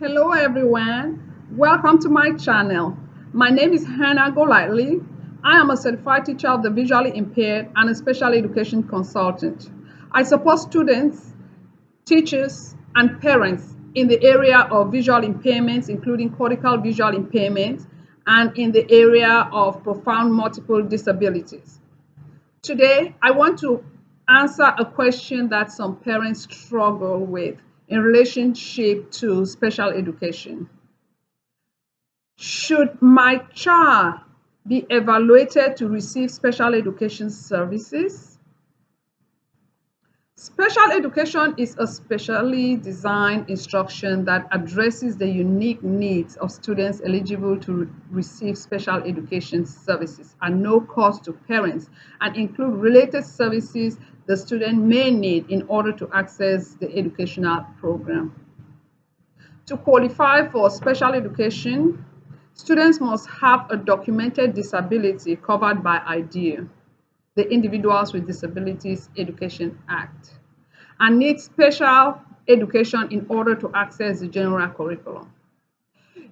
Hello everyone, welcome to my channel. My name is Hannah Golightly. I am a certified teacher of the visually impaired and a special education consultant. I support students, teachers, and parents in the area of visual impairments, including cortical visual impairment, and in the area of profound multiple disabilities. Today, I want to answer a question that some parents struggle with in relationship to special education. Should my child be evaluated to receive special education services? Special education is a specially designed instruction that addresses the unique needs of students eligible to receive special education services at no cost to parents and include related services the student may need in order to access the educational program. To qualify for special education, students must have a documented disability covered by IDEA, the Individuals with Disabilities Education Act, and need special education in order to access the general curriculum.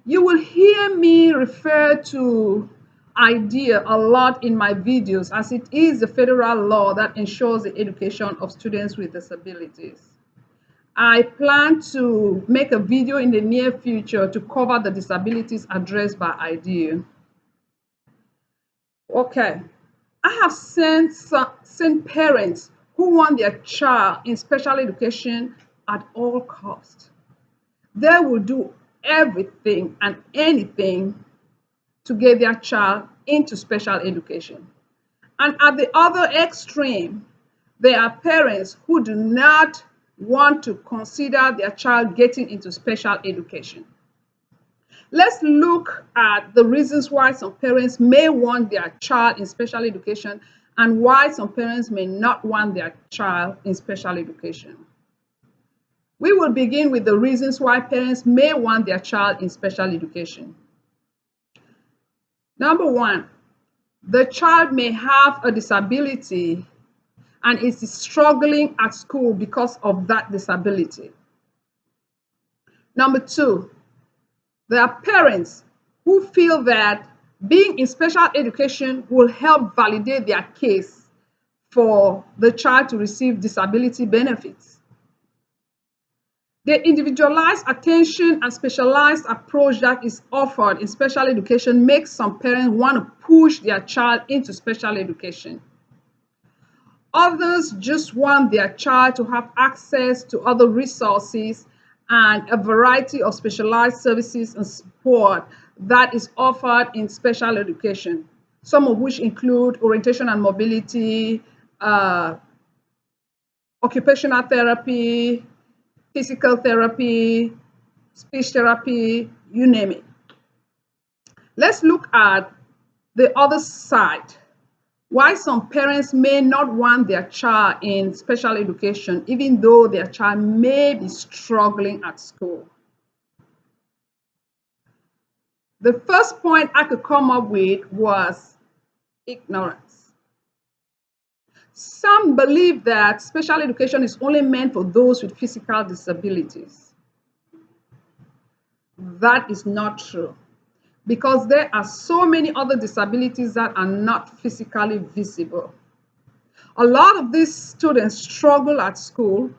You will hear me refer to IDEA a lot in my videos as it is the federal law that ensures the education of students with disabilities. I plan to make a video in the near future to cover the disabilities addressed by IDEA. Okay, I have seen parents who want their child in special education at all costs. They will do everything and anything to get their child into special education. And at the other extreme, there are parents who do not want to consider their child getting into special education. Let's look at the reasons why some parents may want their child in special education and why some parents may not want their child in special education. We will begin with the reasons why parents may want their child in special education. Number one, the child may have a disability and is struggling at school because of that disability. Number two, there are parents who feel that being in special education will help validate their case for the child to receive disability benefits. The individualized attention and specialized approach that is offered in special education makes some parents want to push their child into special education. Others just want their child to have access to other resources and a variety of specialized services and support that is offered in special education, some of which include orientation and mobility, occupational therapy, physical therapy, speech therapy, you name it. Let's look at the other side. Why some parents may not want their child in special education, even though their child may be struggling at school. The first point I could come up with was ignorance. Some believe that special education is only meant for those with physical disabilities. That is not true, because there are so many other disabilities that are not physically visible. A lot of these students struggle at school,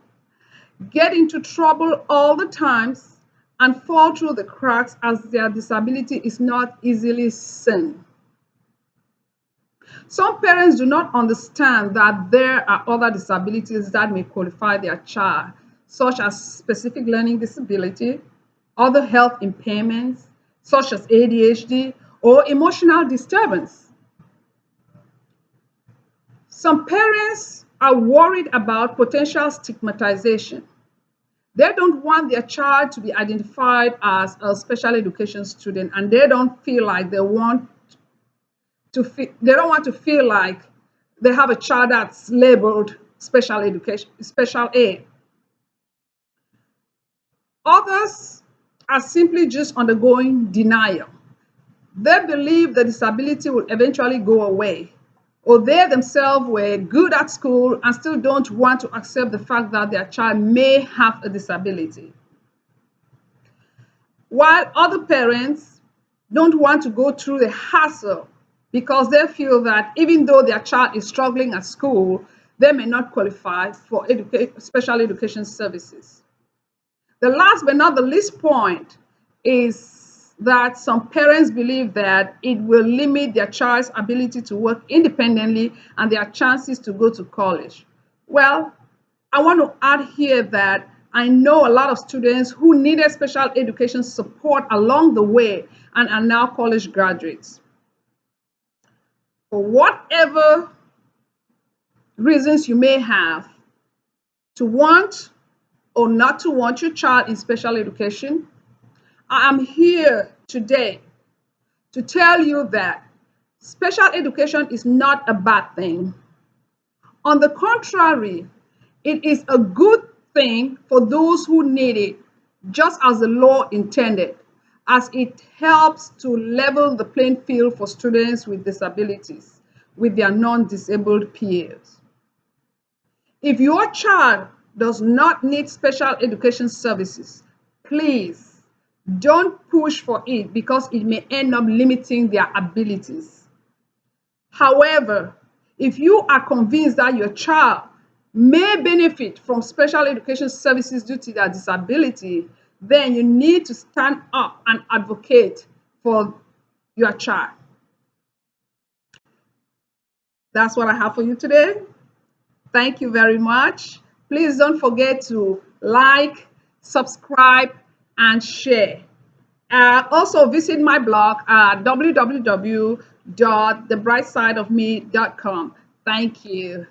get into trouble all the times, and fall through the cracks as their disability is not easily seen. Some parents do not understand that there are other disabilities that may qualify their child, such as specific learning disability, other health impairments, such as ADHD or emotional disturbance. Some parents are worried about potential stigmatization. They don't want their child to be identified as a special education student, and they don't feel like they don't want to feel like they have a child that's labeled special education, special aid. Others are simply just undergoing denial. They believe the disability will eventually go away, or they themselves were good at school and still don't want to accept the fact that their child may have a disability. while other parents don't want to go through the hassle because they feel that even though their child is struggling at school, they may not qualify for special education services. The last but not the least point is that some parents believe that it will limit their child's ability to work independently and their chances to go to college. Well, I want to add here that I know a lot of students who needed special education support along the way and are now college graduates. For whatever reasons you may have to want or not to want your child in special education, I am here today to tell you that special education is not a bad thing. On the contrary, it is a good thing for those who need it, just as the law intended, as it helps to level the playing field for students with disabilities with their non-disabled peers. If your child does not need special education services, please don't push for it because it may end up limiting their abilities. However, if you are convinced that your child may benefit from special education services due to their disability, then you need to stand up and advocate for your child. That's what I have for you today. Thank you very much. Please don't forget to like, subscribe, and share. Also visit my blog at www.thebrightsideofme.com. Thank you.